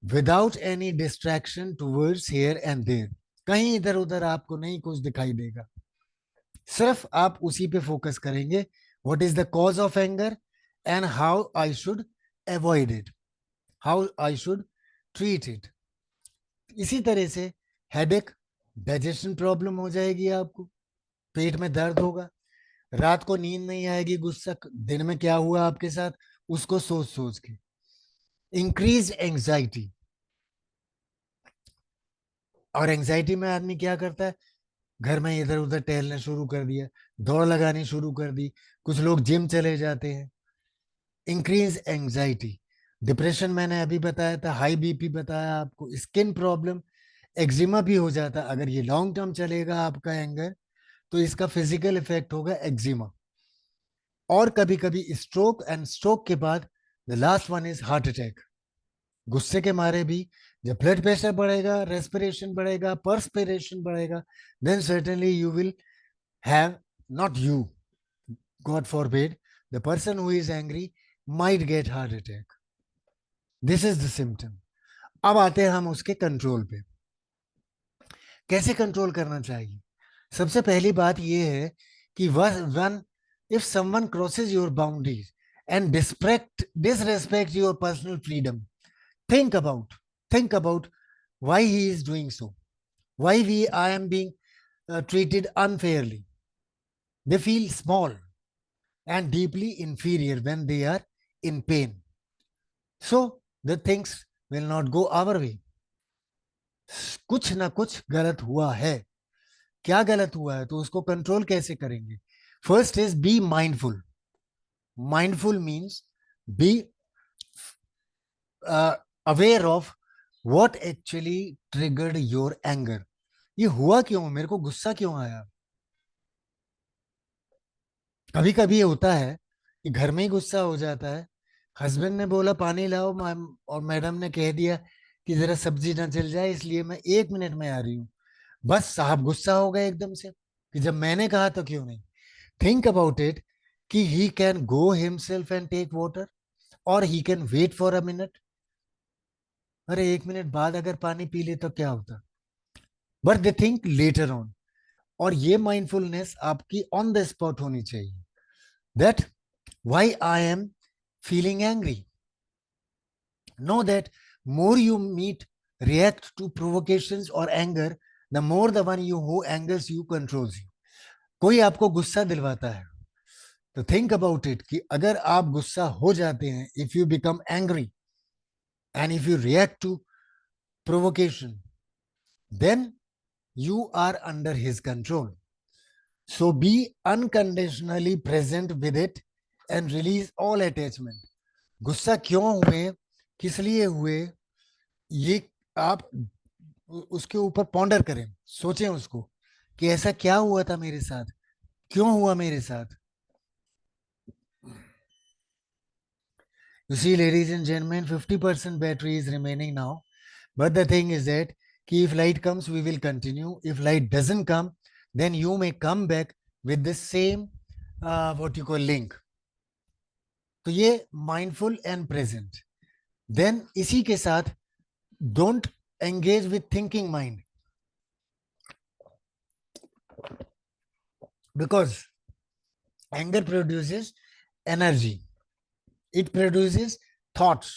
without any distraction towards here and there. कहीं इधर उधर आपको नहीं कुछ दिखाई देगा, सिर्फ आप उसी पे फोकस करेंगे. What is the cause of anger and how I should avoid it, how I should treat it. इसी तरह से हेडेक, डाइजेशन प्रॉब्लम हो जाएगी, आपको पेट में दर्द होगा, रात को नींद नहीं आएगी, गुस्सा दिन में क्या हुआ आपके साथ उसको सोच सोच के. इंक्रीज एंजाइटी, और एंजाइटी में आदमी क्या करता है, घर में इधर उधर टहलना शुरू कर दिया, दौड़ लगानी शुरू कर दी, कुछ लोग जिम चले जाते हैं. Increase anxiety. डिप्रेशन मैंने अभी बताया था, हाई बीपी बताया आपको, स्किन प्रॉब्लम, एक्जिमा भी हो जाता है. अगर ये लॉन्ग टर्म चलेगा आपका एंगर तो इसका फिजिकल इफेक्ट होगा एक्जिमा, और कभी कभी स्ट्रोक, एंड स्ट्रोक के बाद the last one is heart attack. गुस्से के मारे भी जब ब्लड प्रेशर बढ़ेगा, रेस्पिरेशन बढ़ेगा, पर्सपिरेशन बढ़ेगा, then certainly you will have, not you, God forbid, the person who is angry might get heart attack. This is the symptom. अब आते हैं हम उसके कंट्रोल पे. कैसे कंट्रोल करना चाहिए? सबसे पहली बात यह है कि one if someone crosses your boundaries and disrespect your personal freedom, think about why he is doing so, why I am being treated unfairly. They feel small and deeply inferior when they are in pain, so the things will not go our way. कुछ ना कुछ गलत हुआ है. क्या गलत हुआ है तो उसको कंट्रोल कैसे करेंगे? First is be mindful. Mindful means be aware of what actually triggered your anger. ये हुआ क्यों, मेरे को गुस्सा क्यों आया? कभी कभी ये होता है कि घर में ही गुस्सा हो जाता है, हस्बैंड ने बोला पानी लाओ और मैडम ने कह दिया कि जरा सब्जी ना जल जाए इसलिए मैं 1 मिनट में आ रही हूँ. बस साहब गुस्सा हो गए एकदम से कि जब मैंने कहा तो क्यों नहीं. थिंक अबाउट इट कि he can go himself and take water, और he can wait for a minute. अरे 1 मिनट बाद अगर पानी पी ले तो क्या होता? But they think later on. और ये माइंडफुलनेस आपकी ऑन द स्पॉट होनी चाहिए. That why I am feeling angry. Know that more you react to provocations or anger, the more the one who angers you controls you. कोई आपको गुस्सा दिलवाता है तो think about it कि अगर आप गुस्सा हो जाते हैं, if you become angry and if you react to provocation, then you are under his control. So be unconditionally present with it and release all attachment. गुस्सा क्यों हुए, किस लिए हुए, ये आप उसके ऊपर पॉन्डर करें, सोचें उसको कि ऐसा क्या हुआ था मेरे साथ, क्यों हुआ मेरे साथ. You see, ladies and gentlemen, 50% battery is remaining now, but the thing is that if light comes we will continue, if light doesn't come then you may come back with the same what you call link. तो ये mindful and present. Then इसी के साथ don't engage with thinking mind. Because anger produces energy, it produces thoughts,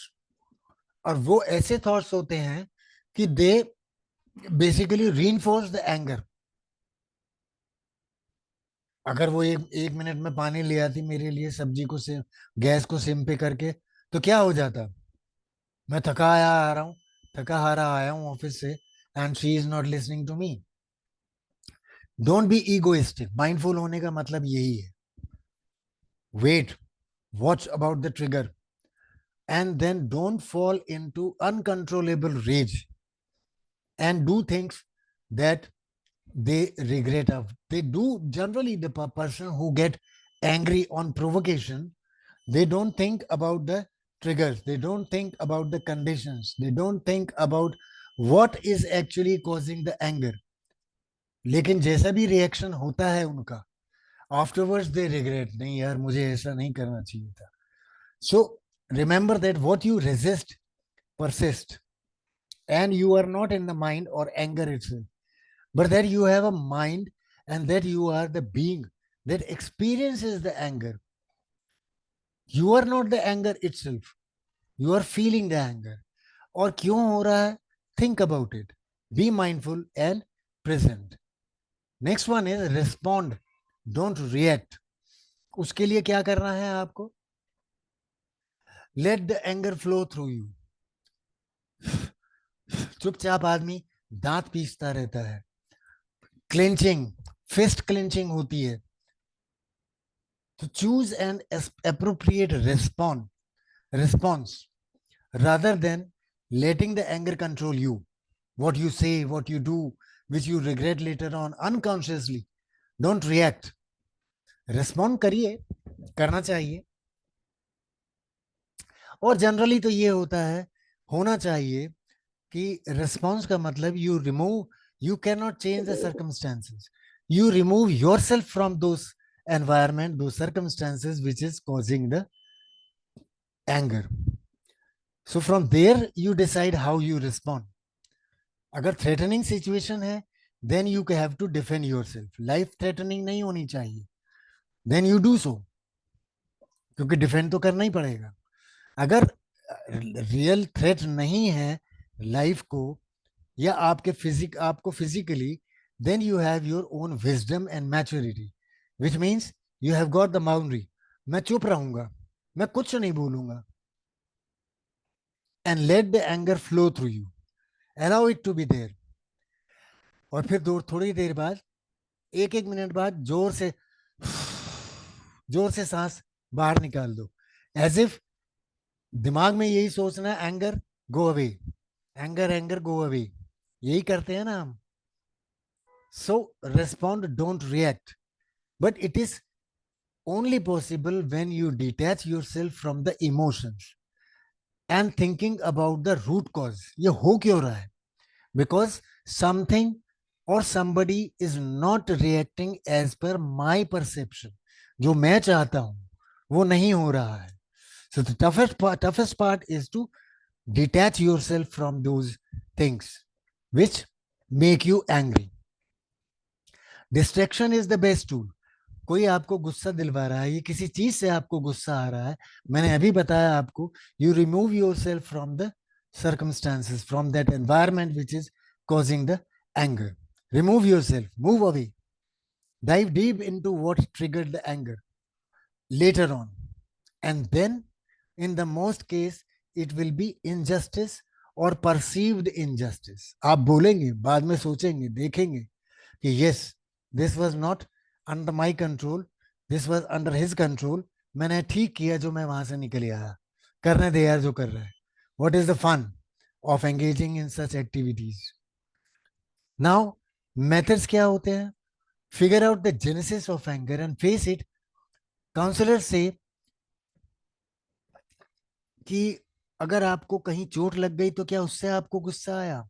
और वो ऐसे थॉट्स होते हैं कि they basically reinforce the anger. अगर वो एक मिनट में पानी ले आती मेरे लिए, सब्जी को सिम, गैस को सिम पे करके, तो क्या हो जाता? मैं थका आया आ रहा हूँ, थका हारा आया हूँ ऑफिस से, and she is not listening to me. Don't be egoistic. Mindful होने का मतलब यही है. Wait, watch about the trigger, and then don't fall into uncontrollable rage and do things that they regret of. They do generally, the person who get angry on provocation, they don't think about the triggers, they don't think about the conditions, they don't think about what is actually causing the anger. लेकिन जैसा भी रिएक्शन होता है उनका, आफ्टरवर्ड्स दे रिग्रेट, नहीं यार मुझे ऐसा नहीं करना चाहिए था. सो remember that what you resist persist, and you are not in the mind or anger itself, but that you have a mind, and that you are the being that experiences the anger. You are not the anger itself, you are feeling the anger. और क्यों हो रहा है, think about it, be mindful and present. Next one is respond, don't react. उसके लिए क्या करना है आपको? Let the anger flow through you. चुपचाप आदमी दांत पीसता रहता है, क्लेंचिंग, फिस्ट क्लेंचिंग होती है. तो choose an appropriate response rather than letting the anger control you. What you say, what you do, which you regret later on unconsciously. Don't react. Respond करिए, करना चाहिए. और जनरली तो ये होता है, होना चाहिए कि response का मतलब you remove, you cannot change the circumstances. You remove yourself from those environment, those circumstances which is causing the anger. So from there you decide how you respond. अगर threatening situation है, then you have to defend yourself. Life threatening नहीं होनी चाहिए, then you do so, क्योंकि defend तो करना ही पड़ेगा. अगर real threat नहीं है life को या आपको physically, then you have your own wisdom and maturity, which means you have got the boundary. मैं चुप रहूंगा, मैं कुछ नहीं बोलूंगा. And let the anger flow through you, allow it to be there. और फिर थोड़ी देर बाद, एक मिनट बाद जोर से सांस बाहर निकाल दो, एज इफ दिमाग में यही सोचना है, anger go away, anger go away. यही करते हैं ना हम. So respond, don't react. But it is only possible when you detach yourself from the emotions and thinking about the root cause. ये हो क्यों रहा है? Because something or somebody is not reacting as per my perception. जो मैं चाहता हूं वो नहीं हो रहा है. So the toughest part is to detach yourself from those things which make you angry. Distraction is the best tool. कोई आपको गुस्सा दिलवा रहा है, ये किसी चीज से आपको गुस्सा आ रहा है, मैंने अभी बताया आपको, you remove yourself from the circumstances, from that environment which is causing the anger. Remove yourself, move away, dive deep into what triggered the anger later on, and then in the most case it will be injustice or perceived injustice. आप बोलेंगे, बाद में सोचेंगे, देखेंगे कि yes, this was not under my control, this was under his control. मैंने ठीक किया जो मैं वहां से निकल आया. करने दे यार जो कर रहा है. What is the fun of engaging in such activities? Now, methods क्या होते हैं? Figure out the genesis of anger and face it. Counselors say कि अगर आपको कहीं चोट लग गई तो क्या उससे आपको गुस्सा आया?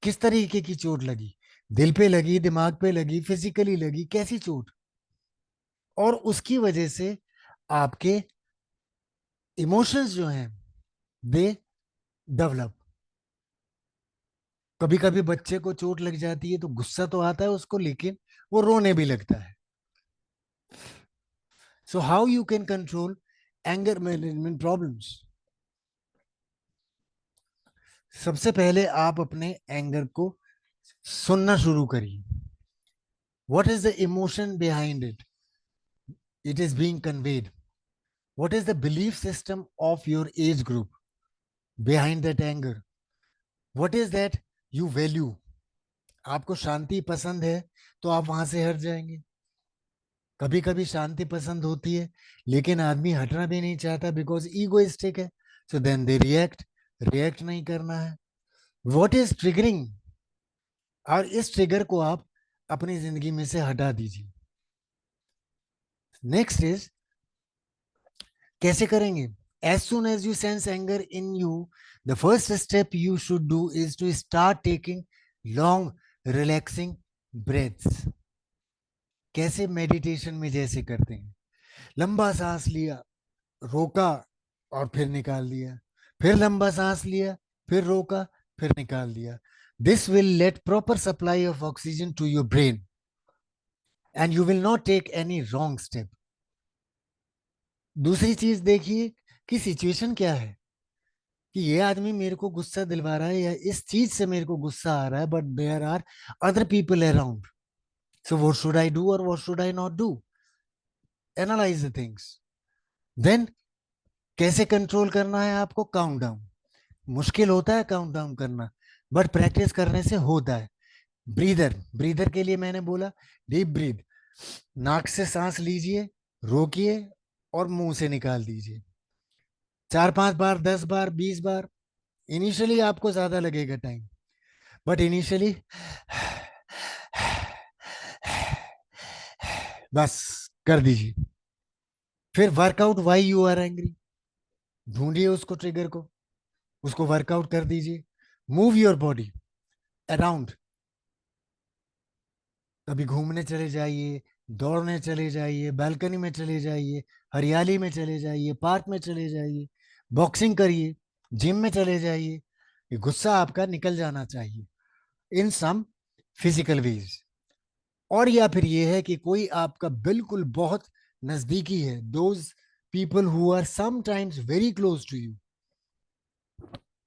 किस तरीके की चोट लगी? दिल पे लगी, दिमाग पे लगी, फिजिकली लगी, कैसी चोट? और उसकी वजह से आपके इमोशंस जो हैं दे डेवलप. कभी कभी बच्चे को चोट लग जाती है तो गुस्सा तो आता है उसको, लेकिन वो रोने भी लगता है. So how you can control anger management problems? सबसे पहले आप अपने एंगर को सुनना शुरू करिए. What is the emotion behind it? It is being conveyed. What is the belief system of your age group behind that anger? What is that you value? आपको शांति पसंद है तो आप वहां से हट जाएंगे. कभी कभी शांति पसंद होती है लेकिन आदमी हटना भी नहीं चाहता बिकॉज ईगोइस्टिक है. सो देन दे रिएक्ट नहीं करना है. What is triggering? और इस ट्रिगर को आप अपनी जिंदगी में से हटा दीजिए. नेक्स्ट इज कैसे करेंगे? As soon as you sense anger in you, the first step you should do is to start taking long relaxing breaths. कैसे? मेडिटेशन में जैसे करते हैं. लंबा सांस लिया, रोका और फिर निकाल दिया, फिर लंबा सांस लिया, फिर रोका, फिर निकाल दिया. This will let proper supply of oxygen to your brain and you will not take any wrong step. दूसरी चीज देखिए कि सिचुएशन क्या है, कि ये आदमी मेरे को गुस्सा दिलवा रहा है या इस चीज से मेरे को गुस्सा आ रहा है, but there are other people around. So what should I do और what should I not do? Analyse the things. Then कैसे कंट्रोल करना है आपको? Count down. मुश्किल होता है काउंट डाउन करना, बट प्रैक्टिस करने से होता है. ब्रीदर के लिए मैंने बोला डीप ब्रीथ. नाक से सांस लीजिए, रोकिए और मुंह से निकाल दीजिए. 4-5 बार, 10 बार, 20 बार. इनिशियली आपको ज्यादा लगेगा टाइम, बट इनिशियली बस कर दीजिए. फिर work out why you are angry. ढूंढिए उसको, ट्रिगर को, उसको वर्कआउट कर दीजिए. Move your body around. कभी घूमने चले जाइए, दौड़ने चले जाइए, बालकनी में चले जाइए, हरियाली में चले जाइए, पार्क में चले जाइए, बॉक्सिंग करिए, जिम में चले जाइए. ये गुस्सा आपका निकल जाना चाहिए इन सम फिजिकल वेज. और या फिर ये है कि कोई आपका बिल्कुल बहुत नजदीकी है, those people who are sometimes very close to you,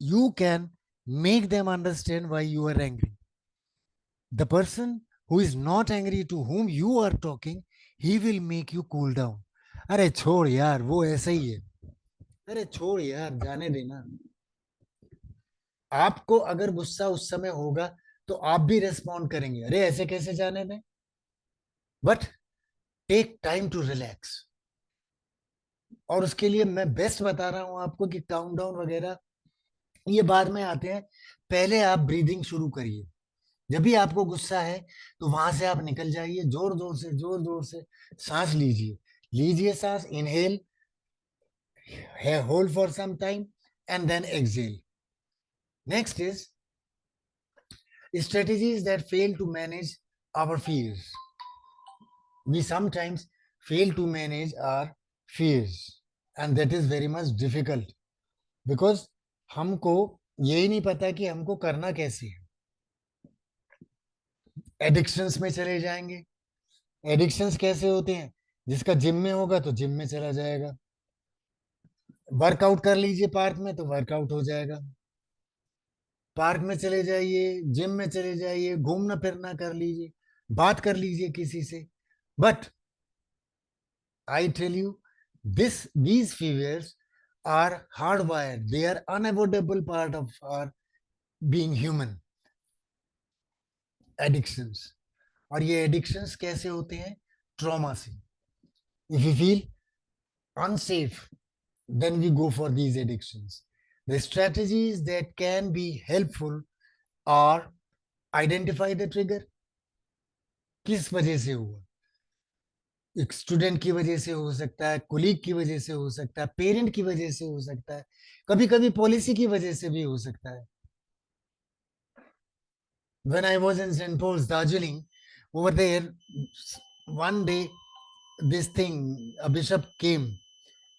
you can make them understand why you are angry. The person who is not angry to whom you are talking, he will make you cool down. अरे छोड़ यार, वो ऐसा ही है. अरे छोड़ यार, जाने देना. आपको अगर गुस्सा उस समय होगा तो आप भी रेस्पॉन्ड करेंगे, अरे ऐसे कैसे जाने दें. But take time to relax. और उसके लिए मैं बेस्ट बता रहा हूं आपको कि काउंट डाउन वगैरह ये बाद में आते हैं. पहले आप ब्रीदिंग शुरू करिए. जब भी आपको गुस्सा है तो वहां से आप निकल जाइए, जोर जोर से सांस लीजिए सांस. Inhale, hold for some time and then exhale. Next is strategies that fail to manage our fears. We sometimes fail to manage our fears and that is very much difficult because हमको यही नहीं पता कि हमको करना कैसे है. एडिक्शंस में चले जाएंगे. एडिक्शंस कैसे होते हैं? जिसका जिम में होगा तो जिम में चला जाएगा, वर्कआउट कर लीजिए पार्क में तो वर्कआउट हो जाएगा. पार्क में चले जाइए, जिम में चले जाइए, घूमना फिरना कर लीजिए, बात कर लीजिए किसी से. But I tell you these fears are hardwired. They are unavoidable part of our being human. Addictions. और ये एडिक्शंस कैसे होते हैं? ट्रॉमा से. If you feel unsafe, then we go for these addictions. The strategies that can be helpful are identify the trigger. किस वजह से हुआ? एक स्टूडेंट की वजह से हो सकता है, कोलीग की वजह से हो सकता है, पेरेंट की वजह से हो सकता है, कभी कभी पॉलिसी की वजह से भी हो सकता है. When I was in St. Paul's, Darjeeling, over there, one day, this thing, a bishop came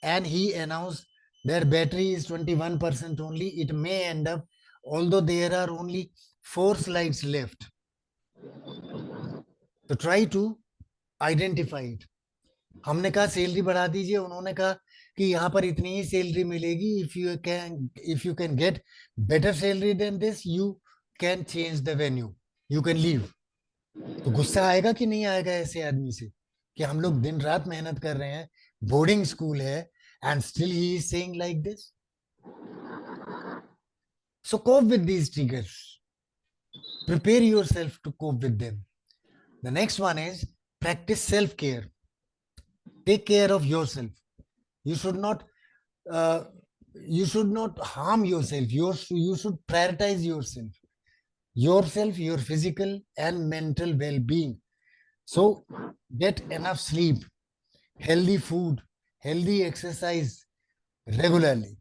and he announced their battery is 21% only. It may end up, although there are only 4 slides left. So try to identify it. हमने कहा सैलरी बढ़ा दीजिए, उन्होंने कहा कि यहाँ पर इतनी ही सैलरी मिलेगी, if you can get better salary then this you can change the venue, you can leave. तो गुस्सा आएगा कि नहीं आएगा ऐसे आदमी से, कि हम लोग दिन रात मेहनत कर रहे हैं, बोर्डिंग स्कूल है, and still he is saying like this. So cope with these triggers, prepare yourself to cope with them. The next one is practice self care. Take care of yourself. You should not uh, you should not harm yourself. You should prioritize yourself, your physical and mental well-being. So get enough sleep, healthy food, healthy exercise regularly,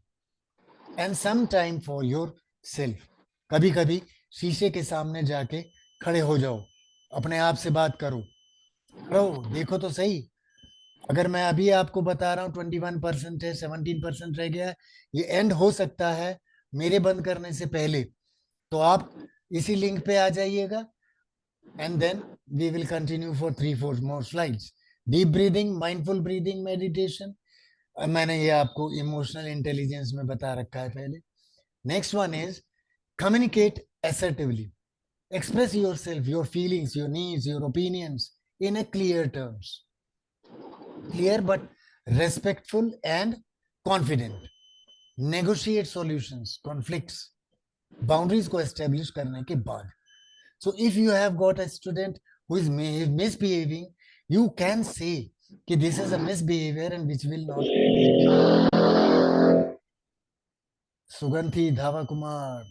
and some time for yourself. कभी कभी शीशे के सामने जाके खड़े हो जाओ, अपने आप से बात करो, देखो तो सही। अगर मैं अभी आपको बता रहा हूँ 21% है, 17% रह गया है, ये एंड हो सकता है मेरे बंद करने से पहले, तो आप इसी लिंक पे आ जाइएगा, and then we will continue for 3-4 more slides. Deep breathing, mindful breathing, meditation, मैंने ये आपको इमोशनल इंटेलिजेंस में बता रखा है पहले। Next one is communicate assertively. Express yourself, your feelings, your needs, your opinions in a clear terms. Clear but respectful and confident. Negotiate solutions, conflicts, boundaries को establish करने के बाद. So if you have got a student who is misbehaving, you can say कि this is a misbehavior and which will not. Suganthi Dhava Kumar,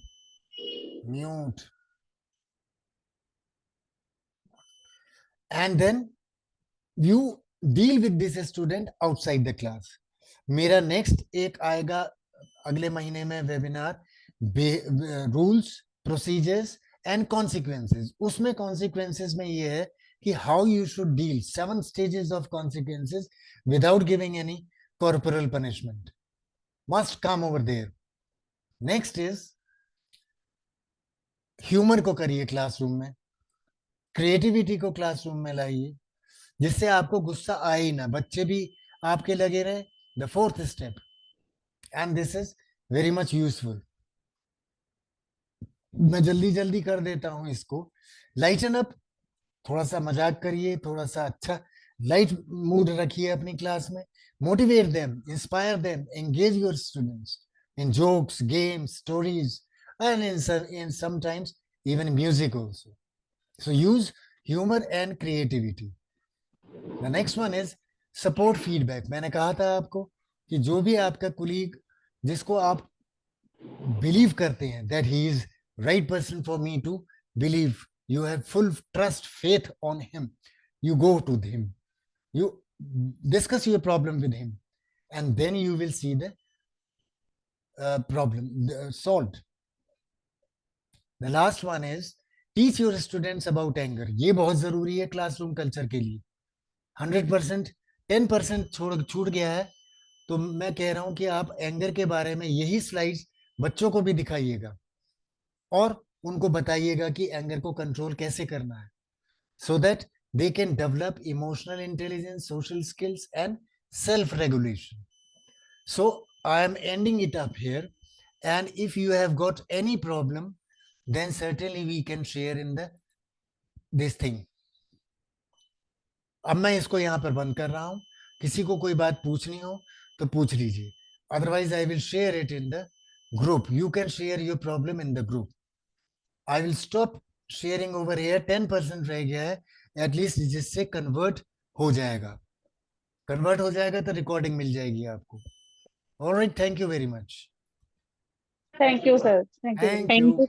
mute. And then you deal with this student outside the class. मेरा नेक्स्ट एक आएगा अगले महीने में webinar, rules, procedures and consequences. उसमें कॉन्सिक्वेंसेस में ये है कि how you should deal 7 stages of consequences without giving any corporal punishment, must come over there. Next is humour को करिए क्लासरूम में, क्रिएटिविटी को क्लासरूम में लाइए, जिससे आपको गुस्सा आए ही ना, बच्चे भी आपके लगे रहे। The fourth step, and this is very much useful, मैं जल्दी जल्दी कर देता हूं इसको। लाइटन अप, थोड़ा सा मजाक करिए, थोड़ा सा अच्छा लाइट मूड रखिए अपनी क्लास में। Motivate them, inspire them, engage your students in jokes, games, stories, and in sometimes even music also. So use humour and creativity. The next one is support feedback. मैंने कहा था आपको कि जो भी आपका कुलीग जिसको आप बिलीव करते हैं that he is right person for me to believe, you have full trust, faith on him, you go to him, you discuss your problem with him, and then you will see the problem solved. The last one is teach your students about anger. ये बहुत जरूरी है क्लासरूम कल्चर के लिए। 100%, 10% छूट गया है, तो मैं कह रहा हूं कि आप एंगर के बारे में यही स्लाइड्स बच्चों को भी दिखाइएगा और उनको बताइएगा कि एंगर को कंट्रोल कैसे करना है, so that they can develop emotional intelligence, social skills and self regulation. So I am ending it up here, and if you have got any problem, then certainly we can share in the this thing. अब मैं इसको यहाँ पर बंद कर रहा हूँ, किसी को कोई बात पूछनी हो तो पूछ लीजिए, otherwise I will share it in the group. You can share your problem in the group. I will stop sharing over here. 10% रह गया है at least, जिससे convert हो जाएगा तो रिकॉर्डिंग मिल जाएगी आपको. All right, thank you very much. Thank you, sir. Thank you.